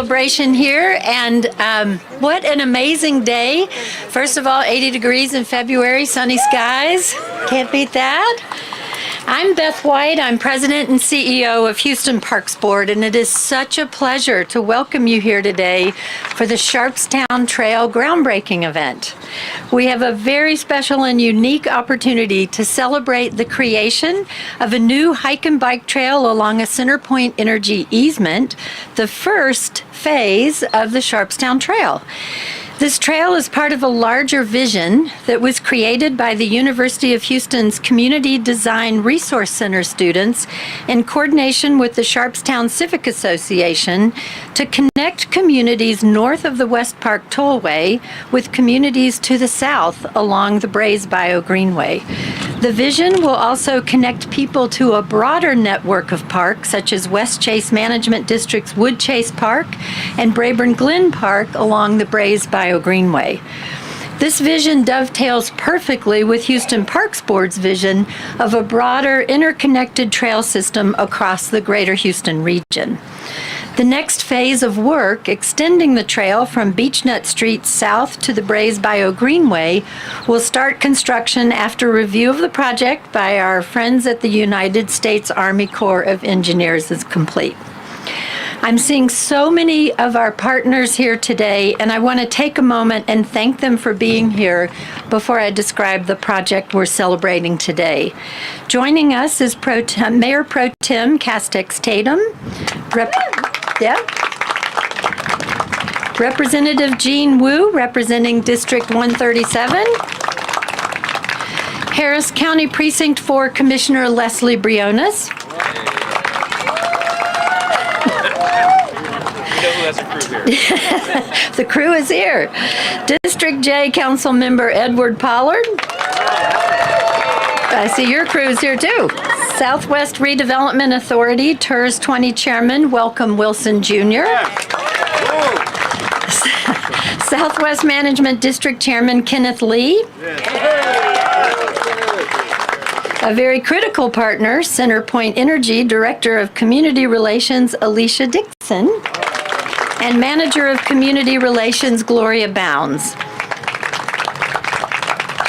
celebration here, and what an amazing day. First of all, 80 degrees in February, sunny skies. Can't beat that. I'm Beth White. I'm President and CEO of Houston Parks Board, and it is such a pleasure to welcome you here today for the Sharpstown Trail groundbreaking event. We have a very special and unique opportunity to celebrate the creation of a new hike and bike trail along a CenterPoint Energy easement, the first phase of the Sharpstown Trail. This trail is part of a larger vision that was created by the University of Houston's Community Design Resource Center students in coordination with the Sharpstown Civic Association to connect communities north of the West Park Tollway with communities to the south along the Braes Bayou Greenway. The vision will also connect people to a broader network of parks, such as West Chase Management District's Wood Chase Park and Brayburn Glen Park along the Braes Bayou Greenway. This vision dovetails perfectly with Houston Parks Board's vision of a broader, interconnected trail system across the greater Houston region. The next phase of work, extending the trail from Beechnut Street south to the Braes Bayou Greenway, will start construction after review of the project by our friends at the United States Army Corps of Engineers is complete. I'm seeing so many of our partners here today, and I want to take a moment and thank them for being here before I describe the project we're celebrating today. Joining us is Mayor Pro Tem Castex Tatum, Representative Jean Wu, representing District 137, Harris County Precinct 4 Commissioner Lesley Briones, the crew is here. District J Council Member Edward Pollard. I see your crew's here too. Southwest Redevelopment Authority, TERS 20 Chairman, Welcome Wilson Jr. Southwest Management District Chairman Kenneth Lee. A very critical partner, CenterPoint Energy Director of Community Relations Alicia Dixon. And Manager of Community Relations, Gloria Bounds.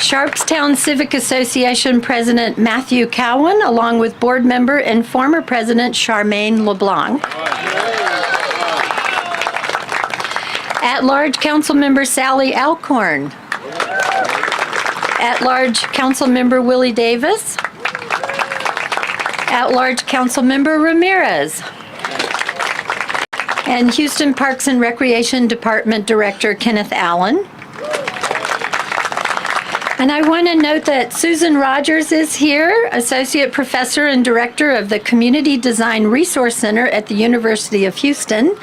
Sharpstown Civic Association President Matthew Cowan, along with board member and former President Charmaine LeBlanc. At-large Council Member Sally Alcorn. At-large Council Member Willie Davis. At-large Council Member Ramirez. And Houston Parks and Recreation Department Director Kenneth Allen. And I want to note that Susan Rogers is here, Associate Professor and Director of the Community Design Resource Center at the University of Houston,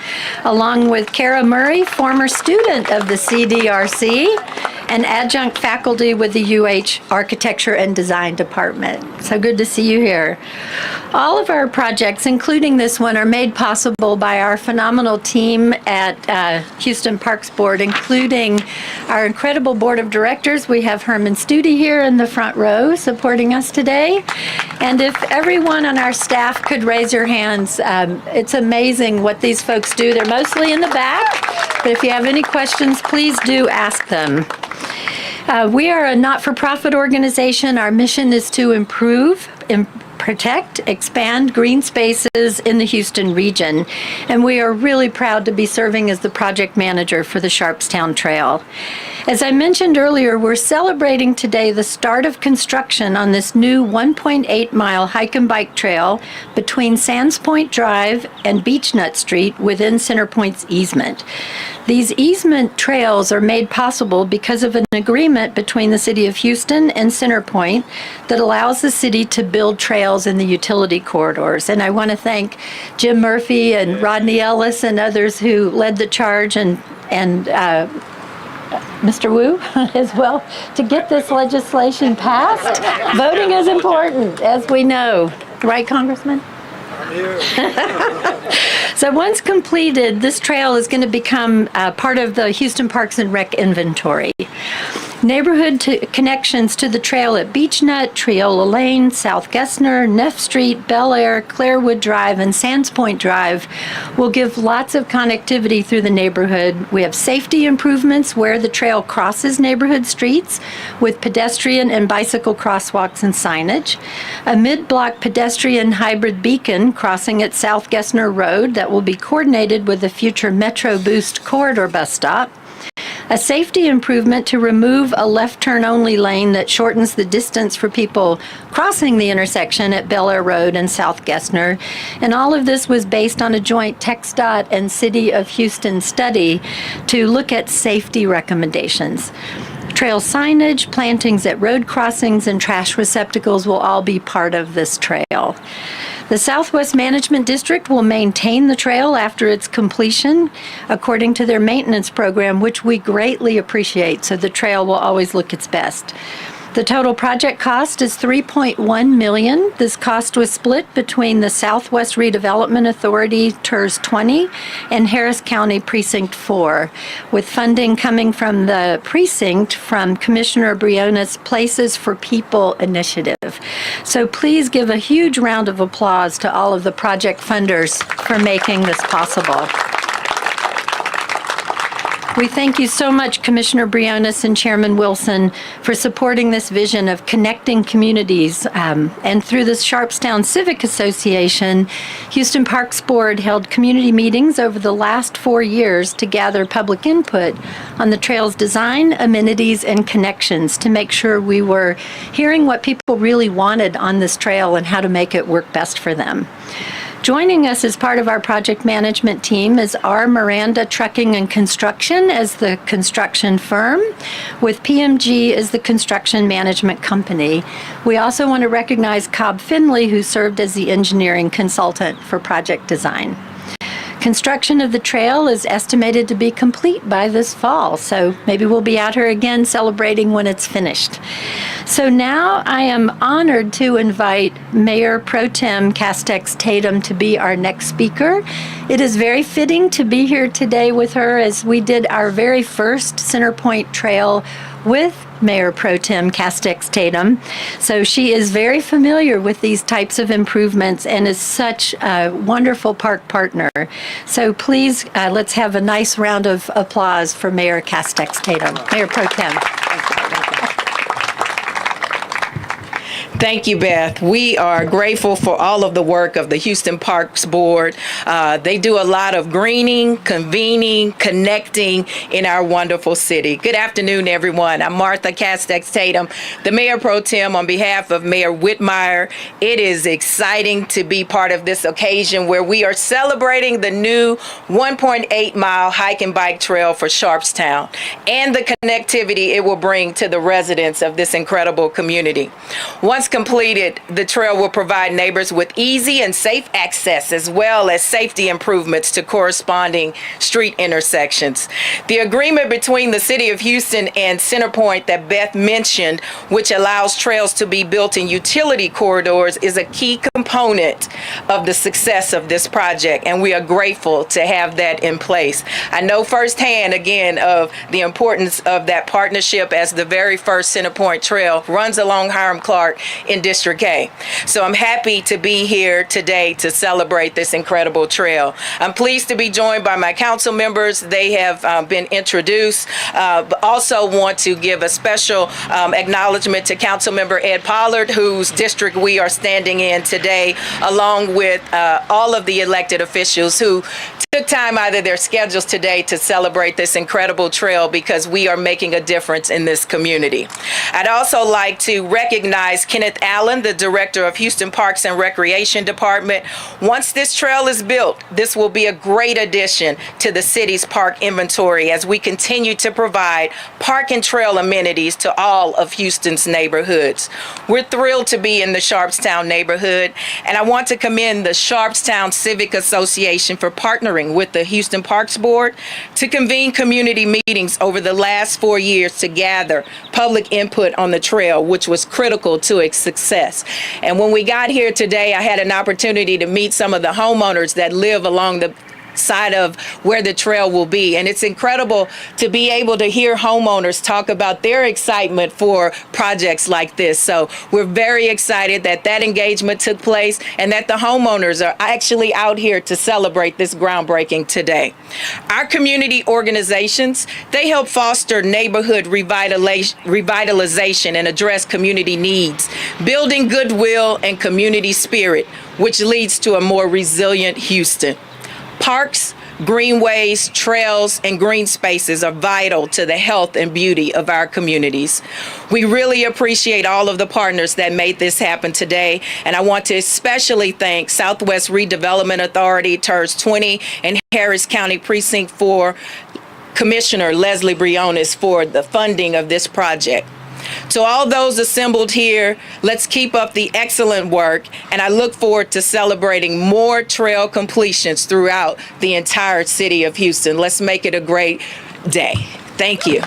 along with Kara Murray, former student of the CDRC, and adjunct faculty with the UH Architecture and Design Department. So good to see you here. All of our projects, including this one, are made possible by our phenomenal team at Houston Parks Board, including our incredible board of directors. We have Herman Studi here in the front row supporting us today. And if everyone on our staff could raise your hands, it's amazing what these folks do. They're mostly in the back, but if you have any questions, please do ask them. We are a not-for-profit organization. Our mission is to improve, protect, expand green spaces in the Houston region. And we are really proud to be serving as the project manager for the Sharpstown Trail. As I mentioned earlier, we're celebrating today the start of construction on this new 1.8-mile hike and bike trail between Sands Point Drive and Beechnut Street within CenterPoint's easement. These easement trails are made possible because of an agreement between the City of Houston and CenterPoint that allows the city to build trails in the utility corridors. And I want to thank Jim Murphy and Rodney Ellis and others who led the charge, and Mr. Wu as well, to get this legislation passed. Voting is important, as we know. Right, Congressman? So once completed, this trail is going to become part of the Houston Parks and Rec inventory. Connections to the trail at Beechnut, Triola Lane, South Gessner, Neff Street, Bel Air, Clarewood Drive, and Sands Point Drive will give lots of connectivity through the neighborhood. We have safety improvements where the trail crosses neighborhood streets with pedestrian and bicycle crosswalks and signage. A mid-block pedestrian hybrid beacon crossing at South Gessner Road that will be coordinated with the future Metro Boost corridor bus stop. A safety improvement to remove a left turn only lane that shortens the distance for people crossing the intersection at Bel Air Road and South Gessner. And all of this was based on a joint TxDOT and City of Houston study to look at safety recommendations. Trail signage, plantings at road crossings, and trash receptacles will all be part of this trail. The Southwest Management District will maintain the trail after its completion according to their maintenance program, which we greatly appreciate, so the trail will always look its best. The total project cost is $3.1 million. This cost was split between the Southwest Redevelopment Authority, TERS 20, and Harris County Precinct 4, with funding coming from the precinct from Commissioner Briones' Places for People initiative. So please give a huge round of applause to all of the project funders for making this possible. We thank you so much, Commissioner Briones and Chairman Wilson, for supporting this vision of connecting communities. And through the Sharpstown Civic Association, Houston Parks Board held community meetings over the last 4 years to gather public input on the trail's design, amenities, and connections to make sure we were hearing what people really wanted on this trail and how to make it work best for them. Joining us as part of our project management team is R. Miranda Trucking and Construction as the construction firm, with PMG as the construction management company. We also want to recognize Cobb Finley, who served as the engineering consultant for project design. Construction of the trail is estimated to be complete by this fall, so maybe we'll be out here again celebrating when it's finished. So now I am honored to invite Mayor Pro Tem Castex Tatum to be our next speaker. It is very fitting to be here today with her as we did our very first Centerpoint Trail with Mayor Pro Tem Castex Tatum. So she is very familiar with these types of improvements and is such a wonderful park partner. So please, let's have a nice round of applause for Mayor Castex Tatum. Mayor Pro Tem. Thank you, Beth. We are grateful for all of the work of the Houston Parks Board. They do a lot of greening, convening, connecting in our wonderful city. Good afternoon, everyone. I'm Martha Castex Tatum, the Mayor Pro Tem on behalf of Mayor Whitmire. It is exciting to be part of this occasion where we are celebrating the new 1.8-mile hike and bike trail for Sharpstown and the connectivity it will bring to the residents of this incredible community. Once completed, the trail will provide neighbors with easy and safe access as well as safety improvements to corresponding street intersections. The agreement between the City of Houston and Centerpoint that Beth mentioned, which allows trails to be built in utility corridors, is a key component of the success of this project, and we are grateful to have that in place. I know firsthand, again, of the importance of that partnership as the very first Centerpoint Trail runs along Hiram Clark in District A. So I'm happy to be here today to celebrate this incredible trail. I'm pleased to be joined by my council members. They have been introduced. But also want to give a special acknowledgement to Councilmember Ed Pollard, whose district we are standing in today, along with all of the elected officials who took time out of their schedules today to celebrate this incredible trail because we are making a difference in this community. I'd also like to recognize Kenneth Allen, the Director of Houston Parks and Recreation Department. Once this trail is built, this will be a great addition to the city's park inventory as we continue to provide park and trail amenities to all of Houston's neighborhoods. We're thrilled to be in the Sharpstown neighborhood, and I want to commend the Sharpstown Civic Association for partnering with the Houston Parks Board to convene community meetings over the last 4 years to gather public input on the trail, which was critical to its success. And when we got here today, I had an opportunity to meet some of the homeowners that live along the side of where the trail will be. And it's incredible to be able to hear homeowners talk about their excitement for projects like this. So we're very excited that that engagement took place and that the homeowners are actually out here to celebrate this groundbreaking today. Our community organizations, they help foster neighborhood revitalization and address community needs, building goodwill and community spirit, which leads to a more resilient Houston. Parks, greenways, trails, and green spaces are vital to the health and beauty of our communities. We really appreciate all of the partners that made this happen today, and I want to especially thank Southwest Redevelopment Authority, TERS 20, and Harris County Precinct 4 Commissioner Lesley Briones for the funding of this project. To all those assembled here, let's keep up the excellent work, and I look forward to celebrating more trail completions throughout the entire city of Houston. Let's make it a great day. Thank you.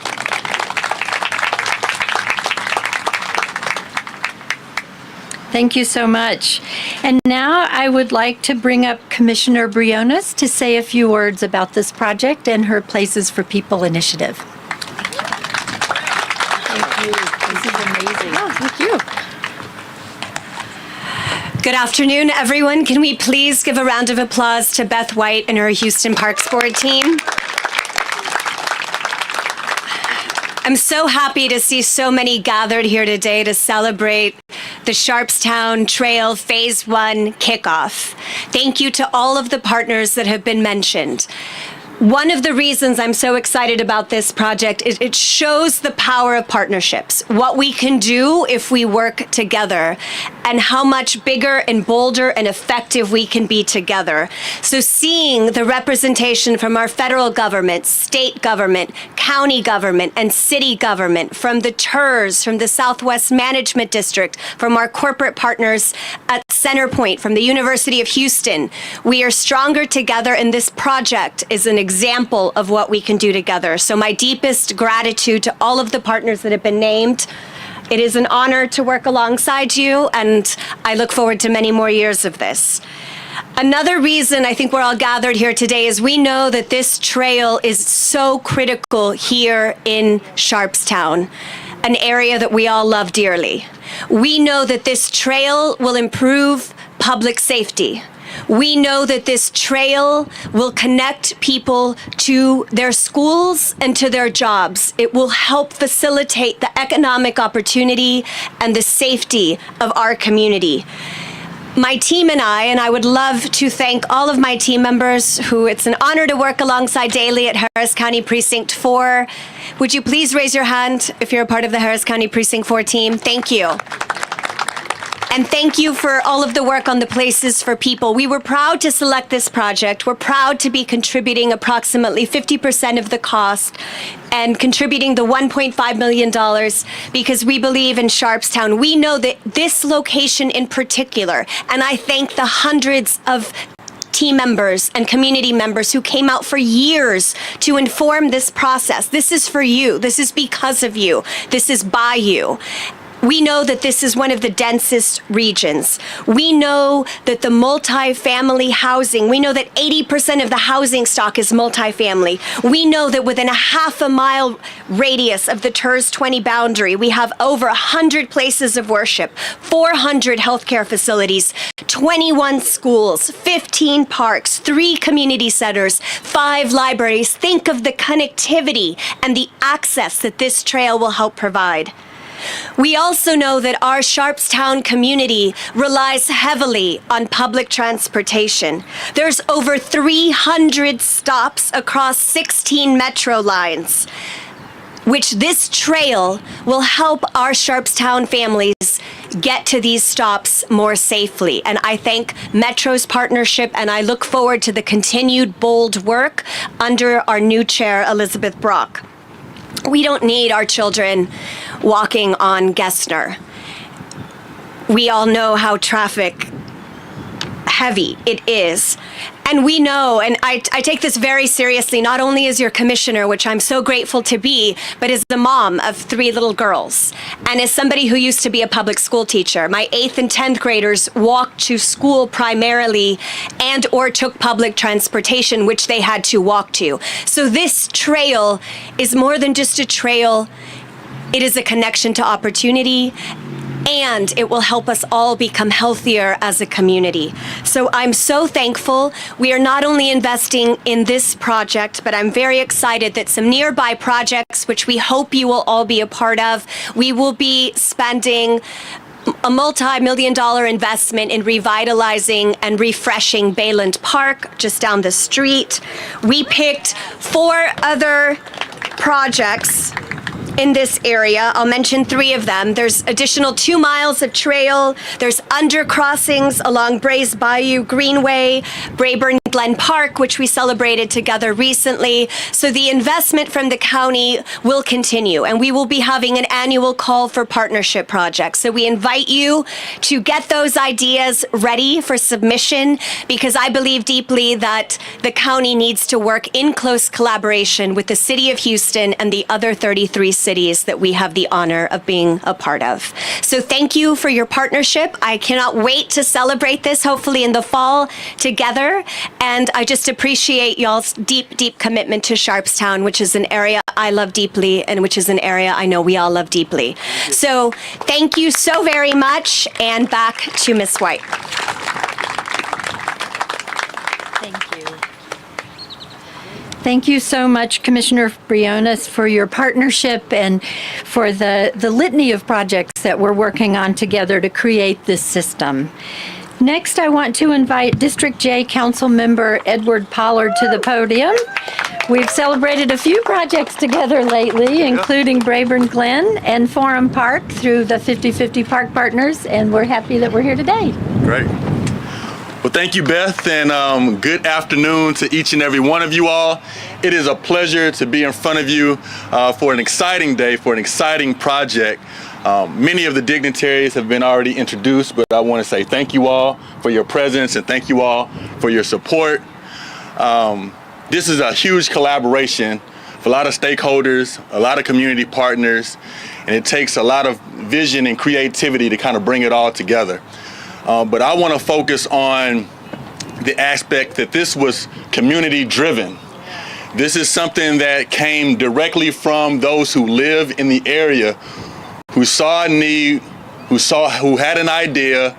Thank you so much. And now I would like to bring up Commissioner Briones to say a few words about this project and her Places for People initiative. Thank you. This is amazing. Oh, thank you. Good afternoon, everyone. Can we please give a round of applause to Beth White and her Houston Parks Board team? I'm so happy to see so many gathered here today to celebrate the Sharpstown Trail Phase 1 kickoff. Thank you to all of the partners that have been mentioned. One of the reasons I'm so excited about this project is it shows the power of partnerships, what we can do if we work together, and how much bigger and bolder and effective we can be together. So seeing the representation from our federal government, state government, county government, and city government, from the TERS, from the Southwest Management District, from our corporate partners at Centerpoint, from the University of Houston, we are stronger together, and this project is an example of what we can do together. So my deepest gratitude to all of the partners that have been named. It is an honor to work alongside you, and I look forward to many more years of this. Another reason I think we're all gathered here today is we know that this trail is so critical here in Sharpstown, an area that we all love dearly. We know that this trail will improve public safety. We know that this trail will connect people to their schools and to their jobs. It will help facilitate the economic opportunity and the safety of our community. My team and I would love to thank all of my team members who it's an honor to work alongside daily at Harris County Precinct 4. Would you please raise your hand if you're a part of the Harris County Precinct 4 team? Thank you. And thank you for all of the work on the Places for People. We were proud to select this project. We're proud to be contributing approximately 50% of the cost and contributing the $1.5 million because we believe in Sharpstown. We know that this location in particular, and I thank the hundreds of team members and community members who came out for years to inform this process. This is for you. This is because of you. This is by you. We know that this is one of the densest regions. We know that the multifamily housing, we know that 80% of the housing stock is multifamily. We know that within a half a mile radius of the TERS 20 boundary, we have over 100 places of worship, 400 healthcare facilities, 21 schools, 15 parks, 3 community centers, 5 libraries. Think of the connectivity and the access that this trail will help provide. We also know that our Sharpstown community relies heavily on public transportation. There's over 300 stops across 16 metro lines, which this trail will help our Sharpstown families get to these stops more safely. And I thank Metro's partnership, and I look forward to the continued bold work under our new chair, Elizabeth Brock. We don't need our children walking on Gessner. We all know how traffic heavy. It is. And we know, and I take this very seriously, not only as your commissioner, which I'm so grateful to be, but as the mom of 3 little girls. And as somebody who used to be a public school teacher, my 8th and 10th graders walked to school primarily and or took public transportation, which they had to walk to. So this trail is more than just a trail. It is a connection to opportunity, and it will help us all become healthier as a community. So I'm so thankful. We are not only investing in this project, but I'm very excited that some nearby projects, which we hope you will all be a part of, we will be spending a multi-million-dollar investment in revitalizing and refreshing Bayland Park just down the street. We picked 4 other projects in this area. I'll mention 3 of them. There's additional 2 miles of trail. There's undercrossings along Brays Bayou Greenway, Brayburn Glen Park, which we celebrated together recently. So the investment from the county will continue, and we will be having an annual call for partnership projects. So we invite you to get those ideas ready for submission, because I believe deeply that the county needs to work in close collaboration with the city of Houston and the other 33 cities that we have the honor of being a part of. So thank you for your partnership. I cannot wait to celebrate this, hopefully in the fall, together. And I just appreciate y'all's deep, deep commitment to Sharpstown, which is an area I love deeply and which is an area I know we all love deeply. So thank you so very much, and back to Ms. White. Thank you. Thank you so much, Commissioner Briones, for your partnership and for the litany of projects that we're working on together to create this system. Next, I want to invite District J Council Member Edward Pollard to the podium. We've celebrated a few projects together lately, including Brayburn Glen and Forum Park through the 50/50 Park Partners, and we're happy that we're here today. Great. Well, thank you, Beth, and good afternoon to each and every one of you all. It is a pleasure to be in front of you for an exciting day, for an exciting project. Many of the dignitaries have been already introduced, but I want to say thank you all for your presence and thank you all for your support. This is a huge collaboration for a lot of stakeholders, a lot of community partners, and it takes a lot of vision and creativity to kind of bring it all together. But I want to focus on the aspect that this was community driven. This is something that came directly from those who live in the area, who saw a need, who had an idea,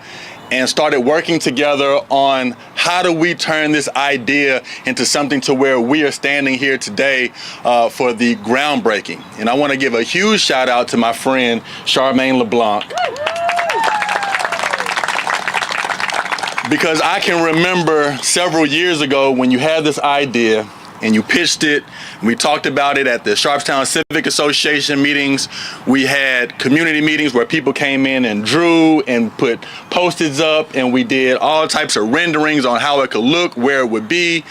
and started working together on how do we turn this idea into something to where we are standing here today for the groundbreaking. And I want to give a huge shout out to my friend Charmaine LeBlanc, because I can remember several years ago when you had this idea and you pitched it. We talked about it at the Sharpstown Civic Association meetings. We had community meetings where people came in and drew and put Post-its up, and we did all types of renderings on how it could look, where it would be.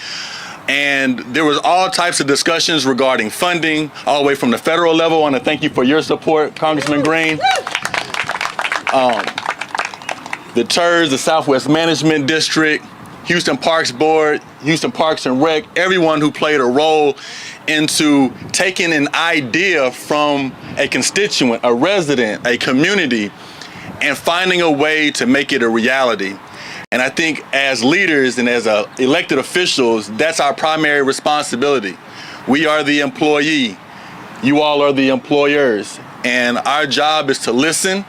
And there was all types of discussions regarding funding, all the way from the federal level. I want to thank you for your support, Congressman Green. The TERS, the Southwest Management District, Houston Parks Board, Houston Parks and Rec, everyone who played a role into taking an idea from a constituent, a resident, a community, and finding a way to make it a reality. And I think as leaders and as elected officials, that's our primary responsibility. We are the employee. You all are the employers. And our job is to listen.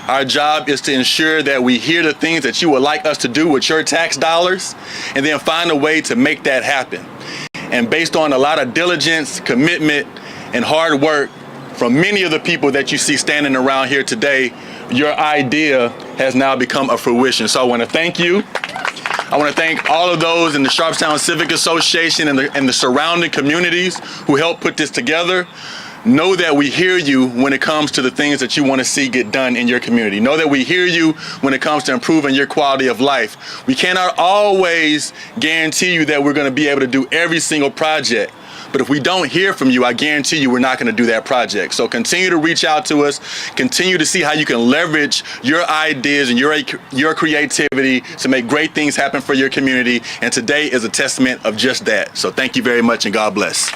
Our job is to ensure that we hear the things that you would like us to do with your tax dollars, and then find a way to make that happen. And based on a lot of diligence, commitment, and hard work from many of the people that you see standing around here today, your idea has now become a fruition. So I want to thank you. I want to thank all of those in the Sharpstown Civic Association and the surrounding communities who helped put this together. Know that we hear you when it comes to the things that you want to see get done in your community. Know that we hear you when it comes to improving your quality of life. We cannot always guarantee you that we're going to be able to do every single project, But if we don't hear from you, I guarantee you we're not going to do that project. So continue to reach out to us. Continue to see how you can leverage your ideas and your creativity to make great things happen for your community. And today is a testament of just that. So thank you very much, and God bless.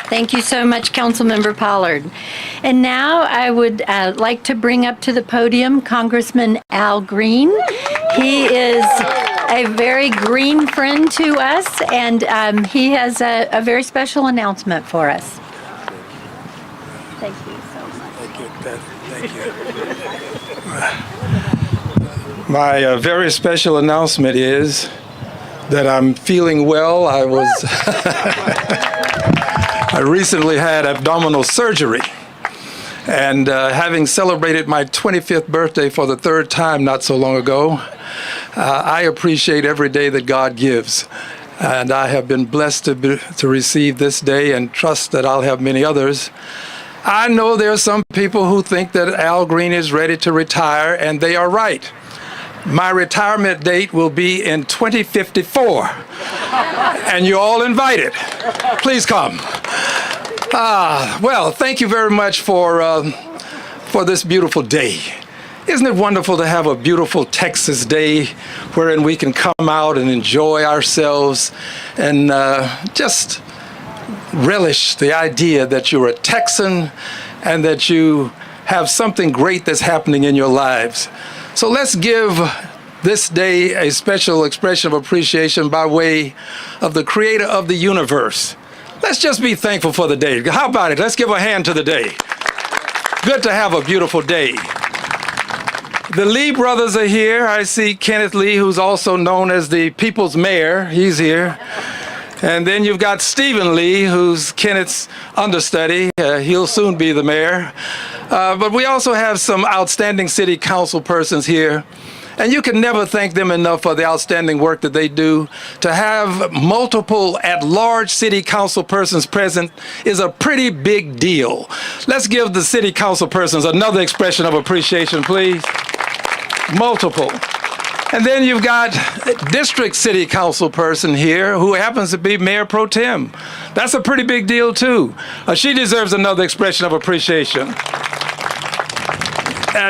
Thank you so much, Councilmember Pollard. And now I would like to bring up to the podium Congressman Al Green. He is a very green friend to us, and he has a very special announcement for us. Thank you so much. Thank you, Beth. Thank you. My very special announcement is that I'm feeling well. I recently had abdominal surgery, and having celebrated my 25th birthday for the third time not so long ago, I appreciate every day that God gives. And I have been blessed to receive this day and trust that I'll have many others. I know there are some people who think that Al Green is ready to retire, and they are right. My retirement date will be in 2054, and you're all invited. Please come. Well, thank you very much for this beautiful day. Isn't it wonderful to have a beautiful Texas day wherein we can come out and enjoy ourselves and just relish the idea that you're a Texan and that you have something great that's happening in your lives. So let's give this day a special expression of appreciation by way of the creator of the universe. Let's just be thankful for the day. How about it? Let's give a hand to the day. Good to have a beautiful day. The Lee brothers are here. I see Kenneth Lee, who's also known as the People's Mayor. He's here. And then you've got Stephen Lee, who's Kenneth's understudy. He'll soon be the mayor. But we also have some outstanding city council persons here. And you can never thank them enough for the outstanding work that they do. To have multiple at-large city council persons present is a pretty big deal. Let's give the city council persons another expression of appreciation, please. Multiple. And then you've got district city council person here who happens to be Mayor Pro Tem. That's a pretty big deal, too. She deserves another expression of appreciation.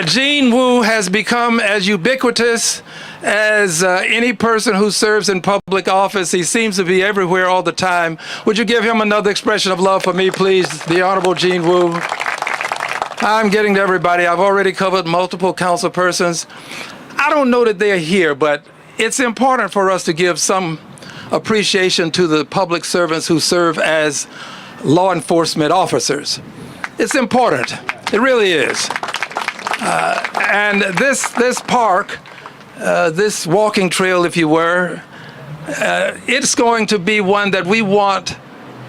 Gene Wu has become as ubiquitous as any person who serves in public office. He seems to be everywhere all the time. Would you give him another expression of love for me, please, the Honorable Gene Wu? I'm getting to everybody. I've already covered multiple council persons. I don't know that they're here, but it's important for us to give some appreciation to the public servants who serve as law enforcement officers. It's important. It really is. And this park, this walking trail, if you were, it's going to be one that we want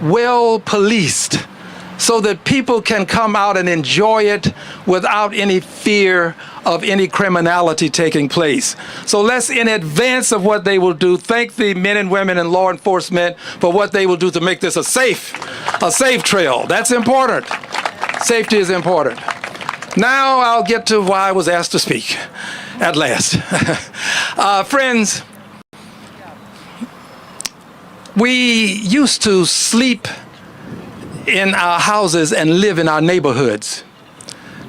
well policed so that people can come out and enjoy it without any fear of any criminality taking place. So let's, in advance of what they will do, thank the men and women in law enforcement for what they will do to make this a safe trail. That's important. Safety is important. Now I'll get to why I was asked to speak at last. Friends, we used to sleep in our houses and live in our neighborhoods.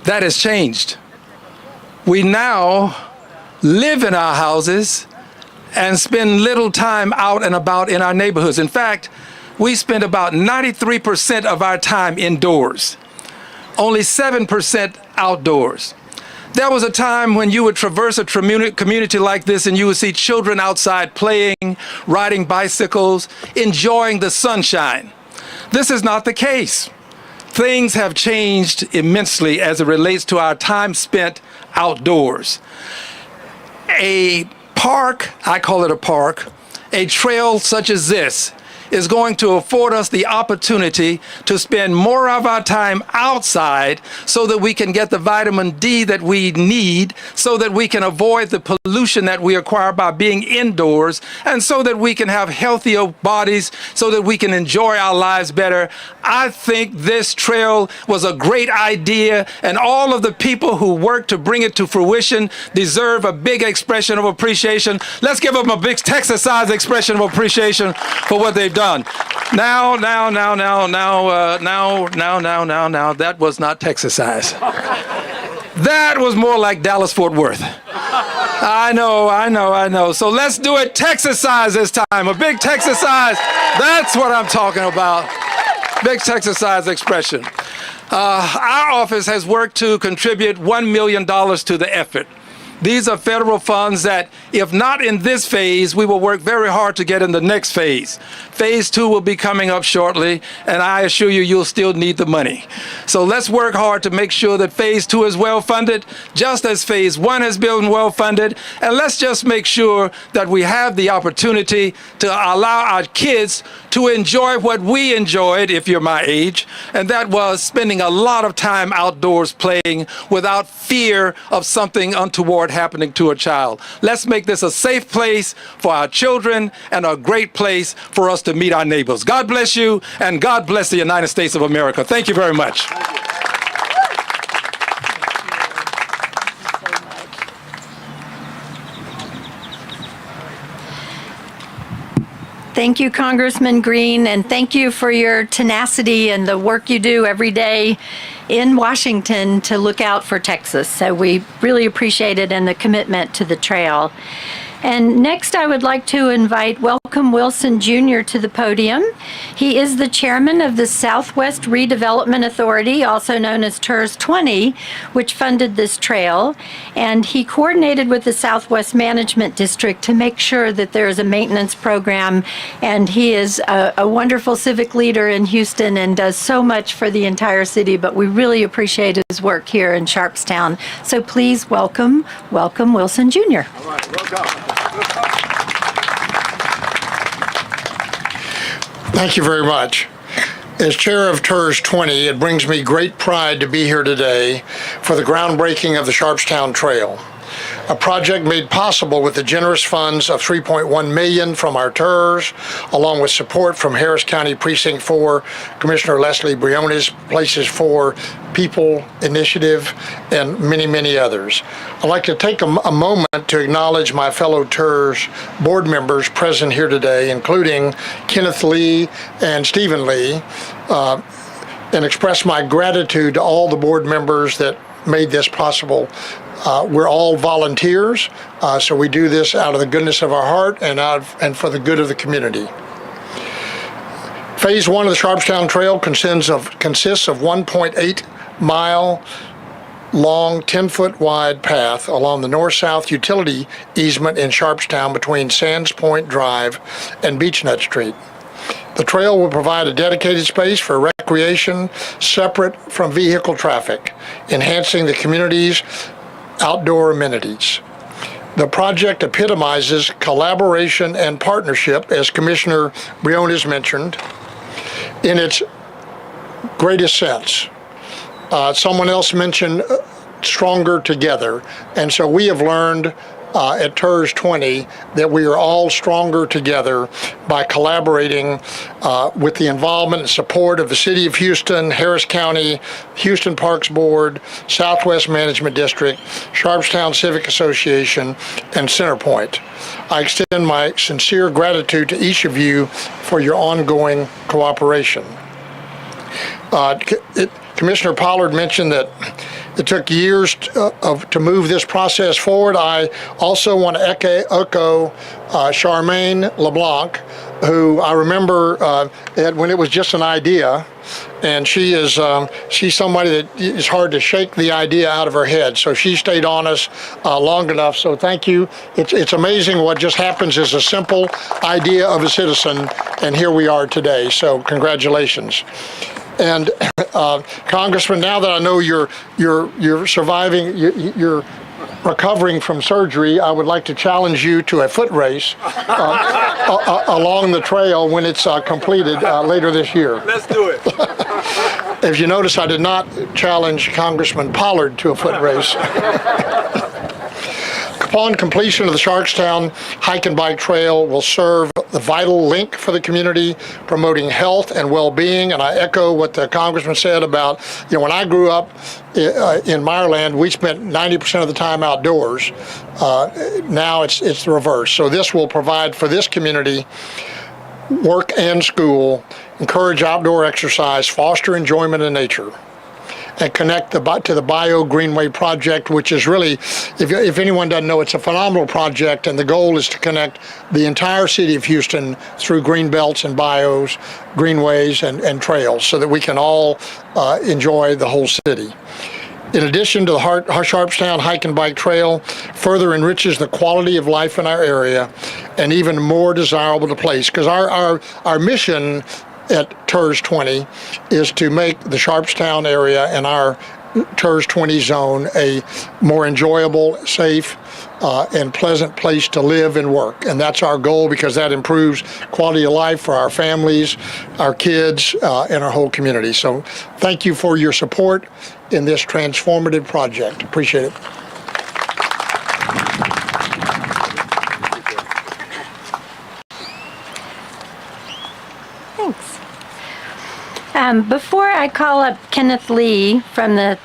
That has changed. We now live in our houses and spend little time out and about in our neighborhoods. In fact, we spend about 93% of our time indoors, only 7% outdoors. There was a time when you would traverse a community like this and you would see children outside playing, riding bicycles, enjoying the sunshine. This is not the case. Things have changed immensely as it relates to our time spent outdoors. A park, I call it a park, a trail such as this is going to afford us the opportunity to spend more of our time outside so that we can get the vitamin D that we need, so that we can avoid the pollution that we acquire by being indoors, and so that we can have healthier bodies, so that we can enjoy our lives better. I think this trail was a great idea, and all of the people who worked to bring it to fruition deserve a big expression of appreciation. Let's give them a big Texas-sized expression of appreciation for what they've done. Now, that was not Texas-sized. That was more like Dallas-Fort Worth. I know. So let's do it Texas-sized this time. A big Texas-sized. That's what I'm talking about. Big Texas-sized expression. Our office has worked to contribute $1 million to the effort. These are federal funds that, if not in this phase, we will work very hard to get in the next phase. Phase 2 will be coming up shortly, and I assure you, you'll still need the money. So let's work hard to make sure that phase 2 is well funded, just as phase 1 has been well funded. And let's just make sure that we have the opportunity to allow our kids to enjoy what we enjoyed, if you're my age, and that was spending a lot of time outdoors playing without fear of something untoward happening to a child. Let's make this a safe place for our children and a great place for us to meet our neighbors. God bless you, and God bless the United States of America. Thank you very much. Thank you, Congressman Green, and thank you for your tenacity and the work you do every day in Washington to look out for Texas. So we really appreciate it and the commitment to the trail. And next, I would like to welcome Wilson Jr. to the podium. He is the chairman of the Southwest Redevelopment Authority, also known as TERS 20, which funded this trail. And he coordinated with the Southwest Management District to make sure that there is a maintenance program. And he is a wonderful civic leader in Houston and does so much for the entire city, but we really appreciate his work here in Sharpstown. So please welcome Wilson Jr. All right, welcome. Thank you very much. As chair of TERS 20, it brings me great pride to be here today for the groundbreaking of the Sharpstown Trail, a project made possible with the generous funds of $3.1 million from our TERS, along with support from Harris County Precinct 4, Commissioner Lesley Briones, Places 4, People Initiative, and many, many others. I'd like to take a moment to acknowledge my fellow TERS board members present here today, including Kenneth Lee and Stephen Lee, and express my gratitude to all the board members that made this possible. We're all volunteers, so we do this out of the goodness of our heart and for the good of the community. Phase 1 of the Sharpstown Trail consists of 1.8 mile long, 10-foot wide path along the north-south utility easement in Sharpstown between Sands Point Drive and Beechnut Street. The trail will provide a dedicated space for recreation separate from vehicle traffic, enhancing the community's outdoor amenities. The project epitomizes collaboration and partnership, as Commissioner Briones mentioned, in its greatest sense. Someone else mentioned stronger together, and so we have learned at TERS 20 that we are all stronger together by collaborating with the involvement and support of the City of Houston, Harris County, Houston Parks Board, Southwest Management District, Sharpstown Civic Association, and Centerpoint. I extend my sincere gratitude to each of you for your ongoing cooperation. Commissioner Pollard mentioned that it took years to move this process forward. I also want to echo Charmaine LeBlanc, who I remember when it was just an idea, and she's somebody that it's hard to shake the idea out of her head. So she stayed on us long enough. So thank you. It's amazing what just happens as a simple idea of a citizen, and here we are today. So congratulations. And Congressman, now that I know you're surviving, you're recovering from surgery, I would like to challenge you to a foot race along the trail when it's completed later this year. Let's do it. As you notice, I did not challenge Congressman Pollard to a foot race. Upon completion of the Sharpstown Hike and Bike Trail will serve the vital link for the community, promoting health and well-being. And I echo what the Congressman said about, when I grew up in Meyerland, we spent 90% of the time outdoors. Now it's the reverse. So this will provide for this community work and school, encourage outdoor exercise, foster enjoyment in nature, and connect to the Bio Greenway project, which is really, if anyone doesn't know, it's a phenomenal project, and the goal is to connect the entire city of Houston through green belts and bios, greenways, and trails, so that we can all enjoy the whole city. In addition to the Sharpstown Hike and Bike Trail, further enriches the quality of life in our area and even more desirable to place, because our mission at TERS 20 is to make the Sharpstown area and our TERS 20 zone a more enjoyable, safe, and pleasant place to live and work. And that's our goal, because that improves quality of life for our families, our kids, and our whole community. So thank you for your support in this transformative project. Appreciate it. Thanks. Before I call up Kenneth Lee from the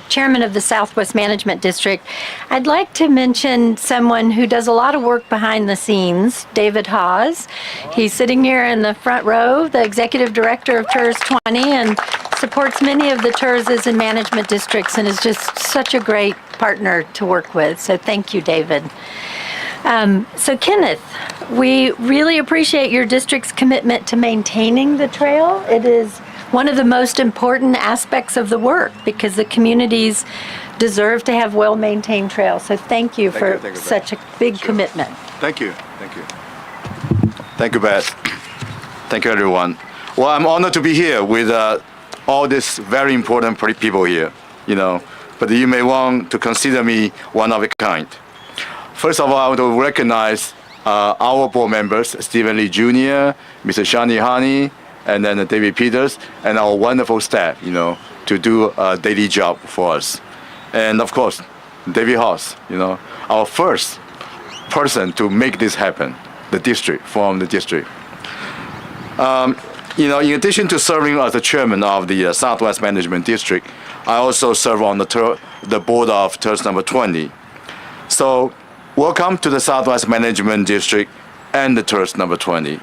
chairman of the Southwest Management District, I'd like to mention someone who does a lot of work behind the scenes, David Hawes. He's sitting here in the front row, the executive director of TERS 20, and supports many of the TERSs and management districts, and is just such a great partner to work with. So thank you, David. So Kenneth, we really appreciate your district's commitment to maintaining the trail. It is one of the most important aspects of the work, because the communities deserve to have well-maintained trails. So thank you for such a big commitment. Thank you. Thank you. Thank you, Beth. Thank you, everyone. Well, I'm honored to be here with all these very important people here, but you may want to consider me one of a kind. First of all, I want to recognize our board members, Stephen Lee Jr., Mr. Shani Hani, and then David Peters, and our wonderful staff, to do a daily job for us. And of course, David Hawes, our first person to make this happen, from the district. In addition to serving as the chairman of the Southwest Management District, I also serve on the board of TERS number 20. So, welcome to the Southwest Management District and the TERS number 20.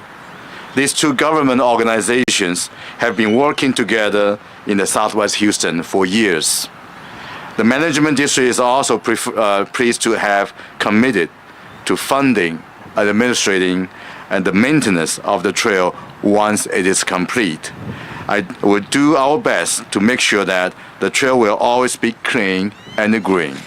These two government organizations have been working together in the Southwest Houston for years. The Management District is also pleased to have committed to funding, administrating, and the maintenance of the trail once it is complete. I will do our best to make sure that the trail will always be clean and green.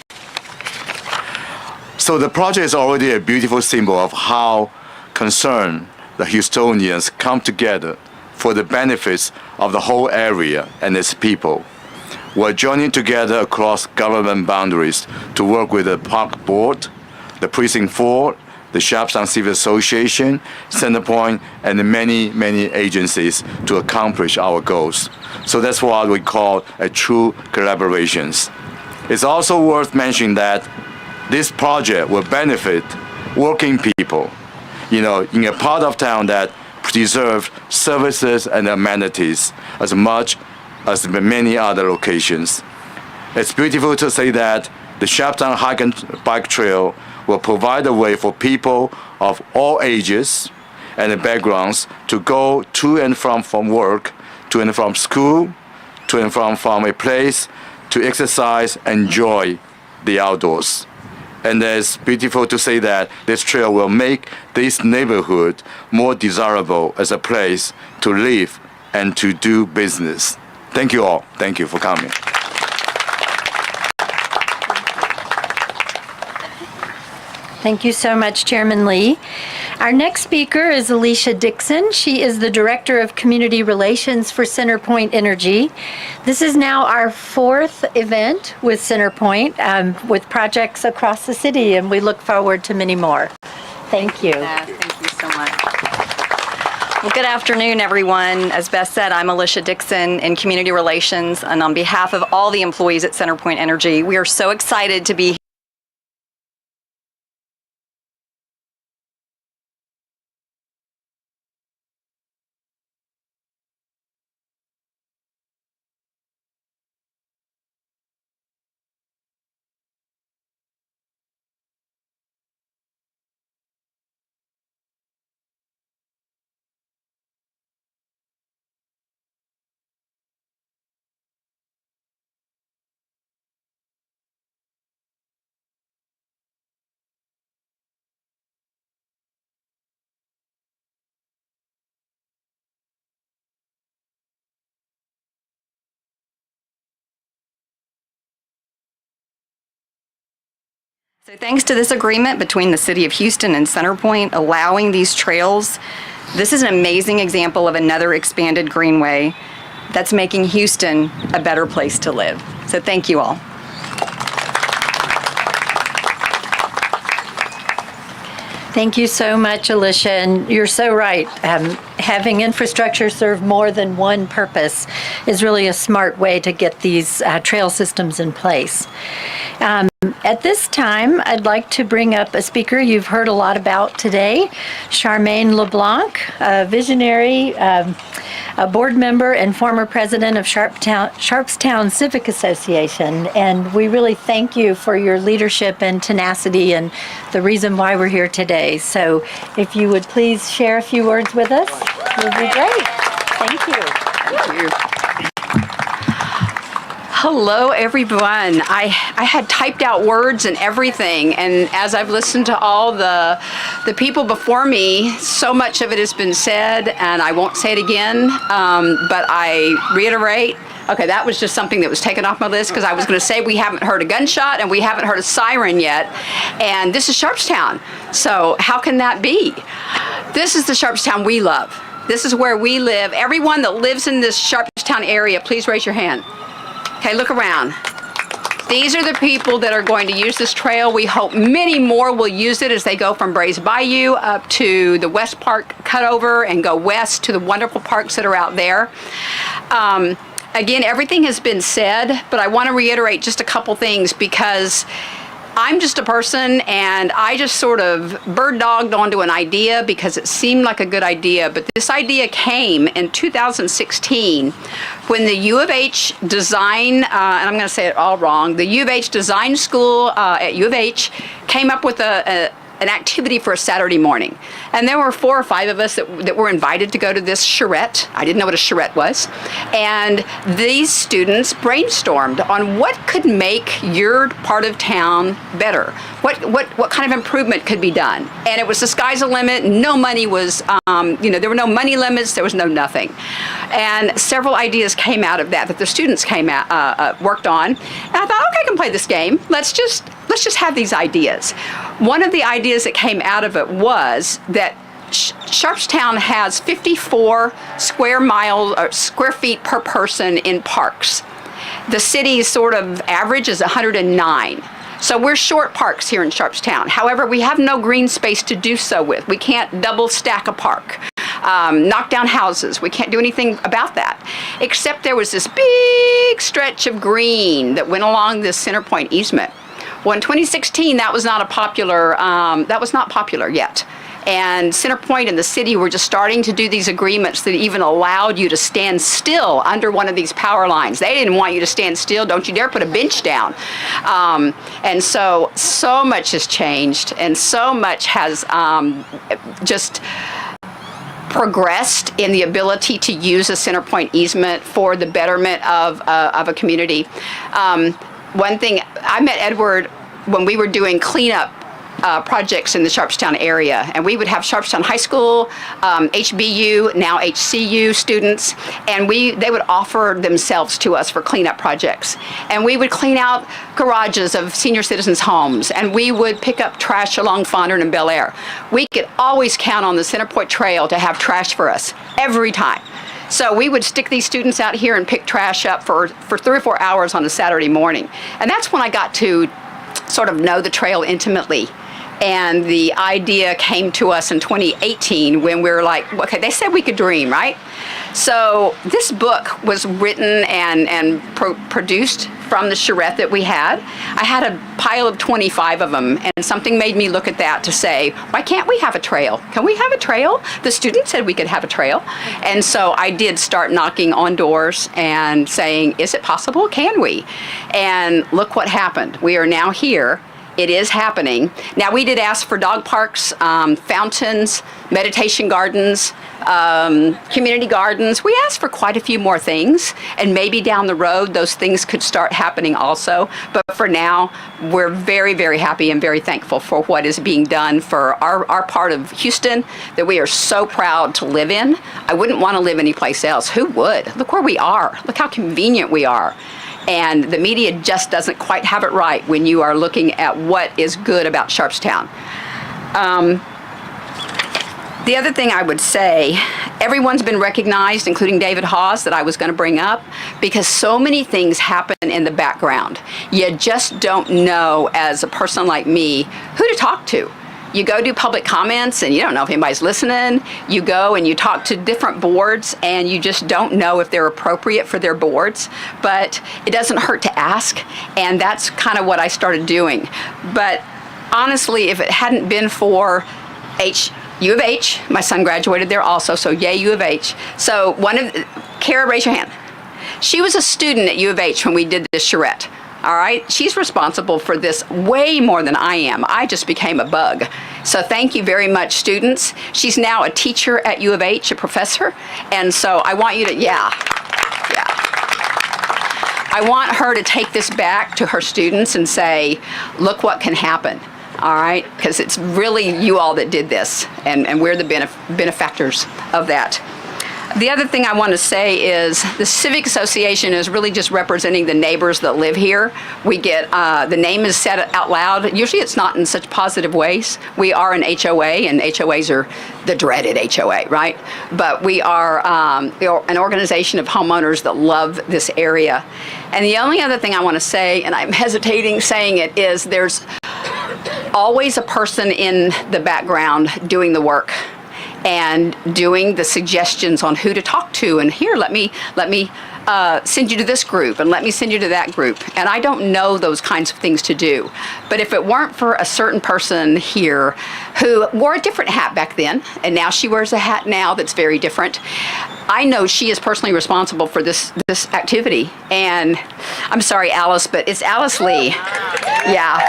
So the project is already a beautiful symbol of how concerned the Houstonians come together for the benefits of the whole area and its people. We're joining together across government boundaries to work with the Park Board, the Precinct 4, the Sharpstown Civic Association, Centerpoint, and many, many agencies to accomplish our goals. So that's what we call a true collaborations. It's also worth mentioning that this project will benefit working people, in a part of town that preserve services and amenities as much as many other locations. It's beautiful to say that the Sharpstown Hike and Bike Trail will provide a way for people of all ages and backgrounds to go to and from work, to and from school, to and from a place to exercise, enjoy the outdoors. And it's beautiful to say that this trail will make this neighborhood more desirable as a place to live and to do business. Thank you all. Thank you for coming. Thank you so much, Chairman Lee. Our next speaker is Alicia Dixon. She is the Director of Community Relations for CenterPoint Energy. This is now our 4th event with CenterPoint, with projects across the city, and we look forward to many more. Thank you. Thank you so much. Well, good afternoon, everyone. As Beth said, I'm Alicia Dixon in Community Relations, and on behalf of all the employees at CenterPoint Energy, we are so excited to be here. So thanks to this agreement between the City of Houston and CenterPoint allowing these trails, this is an amazing example of another expanded greenway that's making Houston a better place to live. So thank you all. Thank you so much, Alicia, and you're so right. Having infrastructure serve more than one purpose is really a smart way to get these trail systems in place. At this time, I'd like to bring up a speaker you've heard a lot about today, Charmaine LeBlanc, a visionary, a board member and former president of Sharpstown Civic Association. And we really thank you for your leadership and tenacity and the reason why we're here today. So if you would please share a few words with us, it would be great. Thank you. Thank you. Hello, everyone. I had typed out words and everything, and as I've listened to all the people before me, so much of it has been said, and I won't say it again, but I reiterate. Okay, that was just something that was taken off my list because I was going to say we haven't heard a gunshot and we haven't heard a siren yet, and this is Sharpstown. So how can that be? This is the Sharpstown we love. This is where we live. Everyone that lives in this Sharpstown area, please raise your hand. Okay, look around. These are the people that are going to use this trail. We hope many more will use it as they go from Brays Bayou up to the West Park cutover and go west to the wonderful parks that are out there. Again, everything has been said, but I want to reiterate just a couple things because I'm just a person and I just sort of bird dogged onto an idea because it seemed like a good idea. But this idea came in 2016 when the U of H design, and I'm going to say it all wrong, the U of H design school at U of H came up with an activity for a Saturday morning. And there were 4 or 5 of us that were invited to go to this charrette. I didn't know what a charrette was. And these students brainstormed on what could make your part of town better. What kind of improvement could be done? And it was the sky's the limit. No money was, there were no money limits. There was no nothing. And several ideas came out of that the students worked on. And I thought, okay, I can play this game. Let's just have these ideas. One of the ideas that came out of it was that Sharpstown has 54 square feet per person in parks. The city's sort of average is 109. So we're short parks here in Sharpstown. However, we have no green space to do so with. We can't double stack a park, knock down houses. We can't do anything about that. Except there was this big stretch of green that went along this CenterPoint easement. Well, in 2016, that was not popular yet. And CenterPoint and the city were just starting to do these agreements that even allowed you to stand still under one of these power lines. They didn't want you to stand still. Don't you dare put a bench down. And so much has changed, and so much has just progressed in the ability to use a CenterPoint easement for the betterment of a community. One thing, I met Edward when we were doing cleanup projects in the Sharpstown area, and we would have Sharpstown High School, HBU, now HCU students, and they would offer themselves to us for cleanup projects. And we would clean out garages of senior citizens' homes, and we would pick up trash along Fondren and Bel Air. We could always count on the Centerpoint Trail to have trash for us every time. So we would stick these students out here and pick trash up for 3 or 4 hours on a Saturday morning. And that's when I got to sort of know the trail intimately. And the idea came to us in 2018 when we were like, okay, they said we could dream, right? So this book was written and produced from the charrette that we had. I had a pile of 25 of them, and something made me look at that to say, why can't we have a trail? Can we have a trail? The students said we could have a trail. And so I did start knocking on doors and saying, is it possible? Can we? And look what happened. We are now here. It is happening. Now, we did ask for dog parks, fountains, meditation gardens, community gardens. We asked for quite a few more things, and maybe down the road those things could start happening also. But for now, we're very, very happy and very thankful for what is being done for our part of Houston that we are so proud to live in. I wouldn't want to live anyplace else. Who would? Look where we are. Look how convenient we are. And the media just doesn't quite have it right when you are looking at what is good about Sharpstown. The other thing I would say, everyone's been recognized, including David Hawes, that I was going to bring up, because so many things happen in the background. You just don't know, as a person like me, who to talk to. You go do public comments and you don't know if anybody's listening. You go and you talk to different boards and you just don't know if they're appropriate for their boards. But it doesn't hurt to ask, and that's kind of what I started doing. But honestly, if it hadn't been for U of H, my son graduated there also, so yay U of H. So Kara, raise your hand. She was a student at U of H when we did this charrette. All right, she's responsible for this way more than I am. I just became a bug. So thank you very much, students. She's now a teacher at U of H, a professor. And so I want you to, I want her to take this back to her students and say, look what can happen. All right, because it's really you all that did this, and we're the benefactors of that. The other thing I want to say is the Civic Association is really just representing the neighbors that live here. We get, the name is said out loud. Usually it's not in such positive ways. We are an HOA, and HOAs are the dreaded HOA, right? But we are an organization of homeowners that love this area. And the only other thing I want to say, and I'm hesitating saying it, is there's always a person in the background doing the work and doing the suggestions on who to talk to, and here, let me send you to this group, and let me send you to that group. And I don't know those kinds of things to do. But if it weren't for a certain person here who wore a different hat back then, and now she wears a hat now that's very different, I know she is personally responsible for this activity. And I'm sorry, Alice, but it's Alice Lee. Yeah.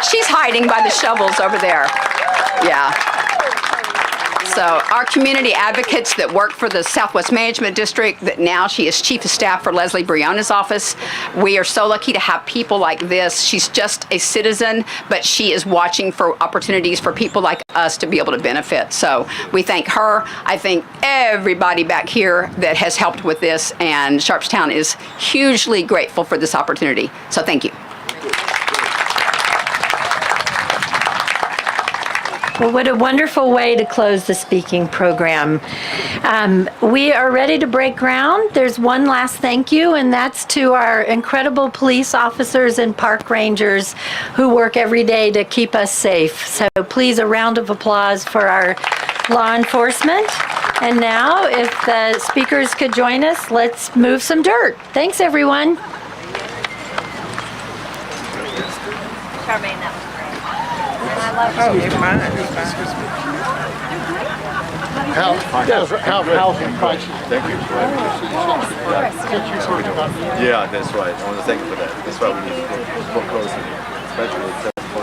She's hiding by the shovels over there. Yeah. So our community advocates that work for the Southwest Management District, that now she is Chief of Staff for Lesley Briones' office. We are so lucky to have people like this. She's just a citizen, but she is watching for opportunities for people like us to be able to benefit. So we thank her. I thank everybody back here that has helped with this, and Sharpstown is hugely grateful for this opportunity. So thank you. Well, what a wonderful way to close the speaking program. We are ready to break ground. There's one last thank you, and that's to our incredible police officers and park rangers who work every day to keep us safe. So please, a round of applause for our law enforcement. And now, if the speakers could join us, let's move some dirt. Thanks, everyone. Housing prices. Thank you. Yeah, that's right. I want to thank you for that. That's why we need to work closely, especially with